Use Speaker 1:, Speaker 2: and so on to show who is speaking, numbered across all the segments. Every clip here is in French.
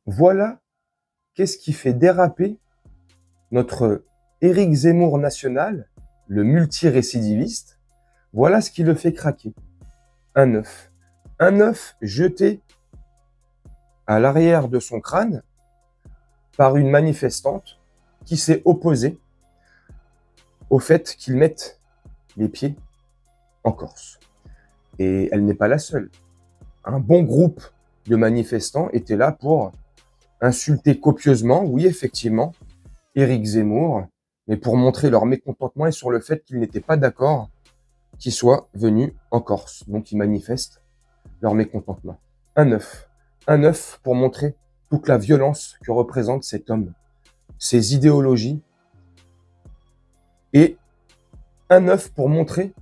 Speaker 1: Voilà qu'est-ce qui fait déraper notre Éric Zemmour national, le multirécidiviste. Voilà ce qui le fait craquer. Un œuf. Un œuf jeté à l'arrière de son crâne par une manifestante qui s'est opposée au fait qu'il mette les pieds en Corse. Et elle n'est pas la seule. Un bon groupe de manifestants était là pour insulter copieusement, oui, effectivement, Éric Zemmour, mais pour montrer leur mécontentement et sur le fait qu'ils n'étaient pas d'accord qu'il soit venu en Corse. Donc, ils manifestent leur mécontentement. Un œuf. Un œuf pour montrer toute la violence que représente cet homme, ses idéologies, et un œuf pour montrer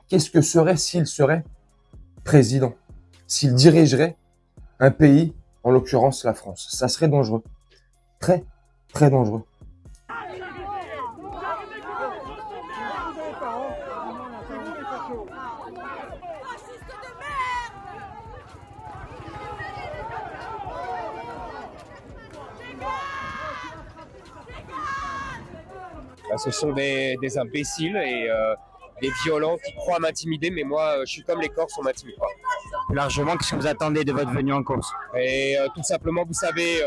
Speaker 1: qu'est-ce que serait s'il serait président, s'il dirigerait un pays, en l'occurrence la France. Ça serait dangereux. Très, très dangereux.
Speaker 2: Ce sont des imbéciles et des violents qui croient m'intimider, mais moi, je suis comme les Corses, on m'intimide pas.
Speaker 3: Largement, qu'est-ce que vous attendez de votre venue en Corse?
Speaker 2: Et tout simplement, vous savez,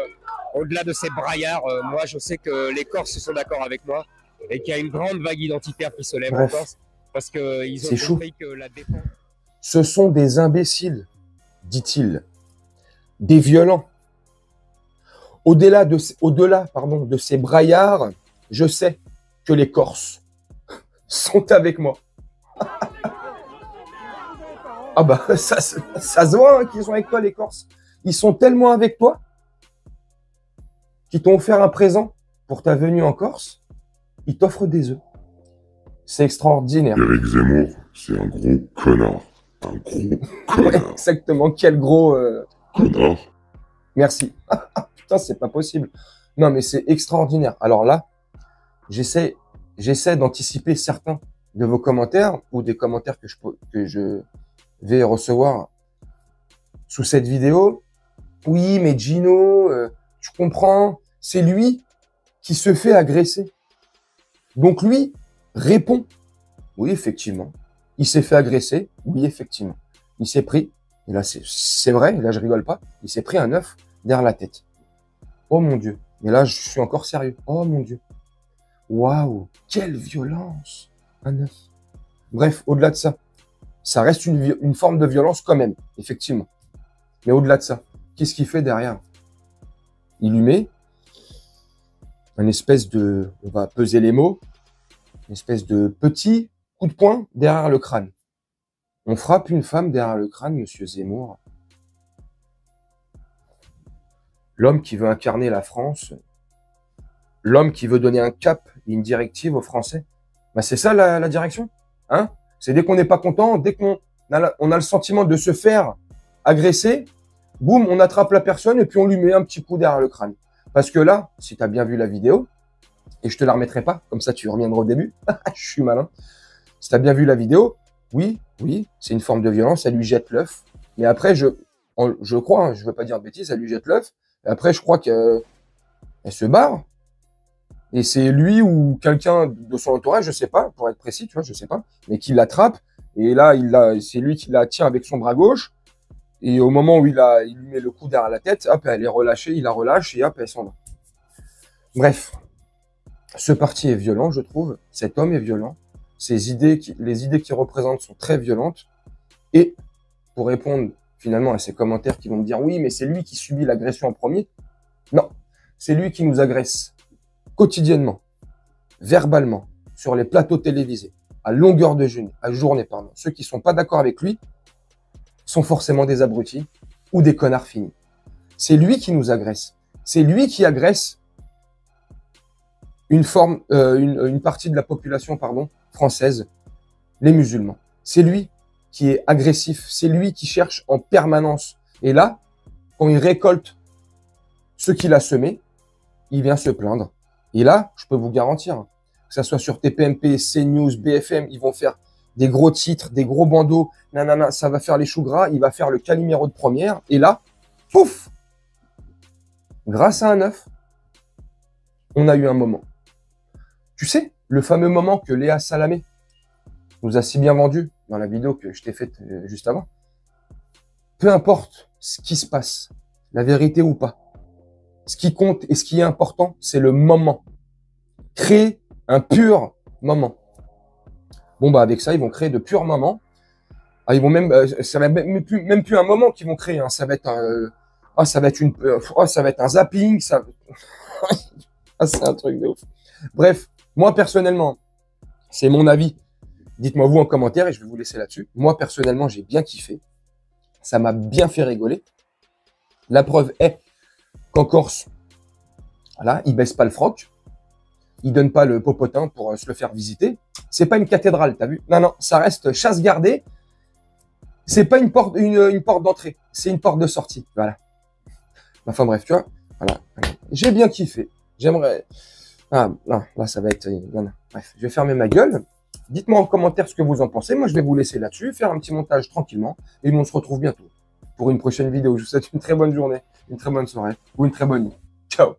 Speaker 2: au-delà de ces braillards, moi, je sais que les Corses sont d'accord avec moi et qu'il y a une grande vague identitaire qui se lève en Corse parce qu'ils ont compris que la défense...
Speaker 1: Ce sont des imbéciles, dit-il, des violents. Au-delà de ces braillards, je sais que les Corses sont avec moi. Ah bah, ça se voit hein, qu'ils sont avec toi, les Corses. Ils sont tellement avec toi qu'ils t'ont offert un présent pour ta venue en Corse. Ils t'offrent des œufs. C'est extraordinaire.
Speaker 4: Éric Zemmour, c'est un gros connard. Un gros connard.
Speaker 1: Exactement, quel gros...
Speaker 4: Connard.
Speaker 1: Merci. Putain, c'est pas possible. Non, mais c'est extraordinaire. Alors là, j'essaie d'anticiper certains de vos commentaires ou des commentaires que je vais recevoir sous cette vidéo. Oui, mais Gino, tu comprends, c'est lui qui se fait agresser. Donc lui répond. Oui, effectivement. Il s'est fait agresser. Oui, effectivement. Il s'est pris, et là c'est vrai, et là je rigole pas, il s'est pris un œuf derrière la tête. Oh mon Dieu. Mais là, je suis encore sérieux. Oh mon Dieu. Waouh, quelle violence. Un œuf. Bref, au-delà de ça, ça reste une forme de violence quand même, effectivement. Mais au-delà de ça, qu'est-ce qu'il fait derrière? Il lui met un espèce de, on va peser les mots, une espèce de petit coup de poing derrière le crâne. On frappe une femme derrière le crâne, monsieur Zemmour. L'homme qui veut incarner la France, l'homme qui veut donner un cap et une directive aux Français, bah c'est ça la direction, hein? C'est dès qu'on n'est pas content, dès qu'on a le sentiment de se faire agresser, boum, on attrape la personne et puis on lui met un petit coup derrière le crâne. Parce que là, si tu as bien vu la vidéo, et je te la remettrai pas, comme ça tu reviendras au début, je suis malin. Si tu as bien vu la vidéo, oui, c'est une forme de violence, elle lui jette l'œuf, mais après, je crois, hein, je veux pas dire de bêtises, elle lui jette l'œuf, et après je crois qu'elle se barre, et c'est lui ou quelqu'un de son entourage, je sais pas, pour être précis, tu vois, je sais pas, mais qui l'attrape, et là, c'est lui qui la tient avec son bras gauche, et au moment où il lui met le coup derrière la tête, hop, elle est relâchée, il la relâche, et hop, elle s'en va. Bref, ce parti est violent, je trouve, cet homme est violent, les idées qu'il représente sont très violentes, et pour répondre finalement à ces commentaires qui vont me dire, oui, mais c'est lui qui subit l'agression en premier, non, c'est lui qui nous agresse quotidiennement, verbalement, sur les plateaux télévisés, à longueur de journée. Ceux qui sont pas d'accord avec lui sont forcément des abrutis ou des connards finis. C'est lui qui nous agresse. C'est lui qui agresse une partie de la population, française, les musulmans. C'est lui qui est agressif. C'est lui qui cherche en permanence. Et là, quand il récolte ce qu'il a semé, il vient se plaindre. Et là, je peux vous garantir, que ça soit sur TPMP, CNews, BFM, ils vont faire des gros titres, des gros bandeaux, nanana, ça va faire les choux gras, il va faire le Calimero de première, et là, pouf, grâce à un œuf, on a eu un moment. Tu sais, le fameux moment que Léa Salamé nous a si bien vendu dans la vidéo que je t'ai faite juste avant. Peu importe ce qui se passe, la vérité ou pas, ce qui compte et ce qui est important, c'est le moment. Créer un pur moment. Bon, bah, avec ça, ils vont créer de purs moments. Ah, ils vont même, ça va même plus un moment qu'ils vont créer, hein. Ça va être ça va être un zapping, ah, c'est un truc de ouf. Bref, moi, personnellement, c'est mon avis. Dites-moi vous en commentaire et je vais vous laisser là-dessus. Moi, personnellement, j'ai bien kiffé. Ça m'a bien fait rigoler. La preuve est qu'en Corse, voilà, ils baissent pas le froc. Ils donnent pas le popotin pour se le faire visiter. C'est pas une cathédrale, t'as vu? Non, non, ça reste chasse gardée. C'est pas une porte d'entrée. C'est une porte de sortie. Voilà. Enfin bref, tu vois. Voilà. J'ai bien kiffé. J'aimerais... Ah, non, là, ça va être... Non. Bref, je vais fermer ma gueule. Dites-moi en commentaire ce que vous en pensez. Moi, je vais vous laisser là-dessus, faire un petit montage tranquillement. Et nous, on se retrouve bientôt pour une prochaine vidéo. Je vous souhaite une très bonne journée, une très bonne soirée ou une très bonne nuit. Ciao!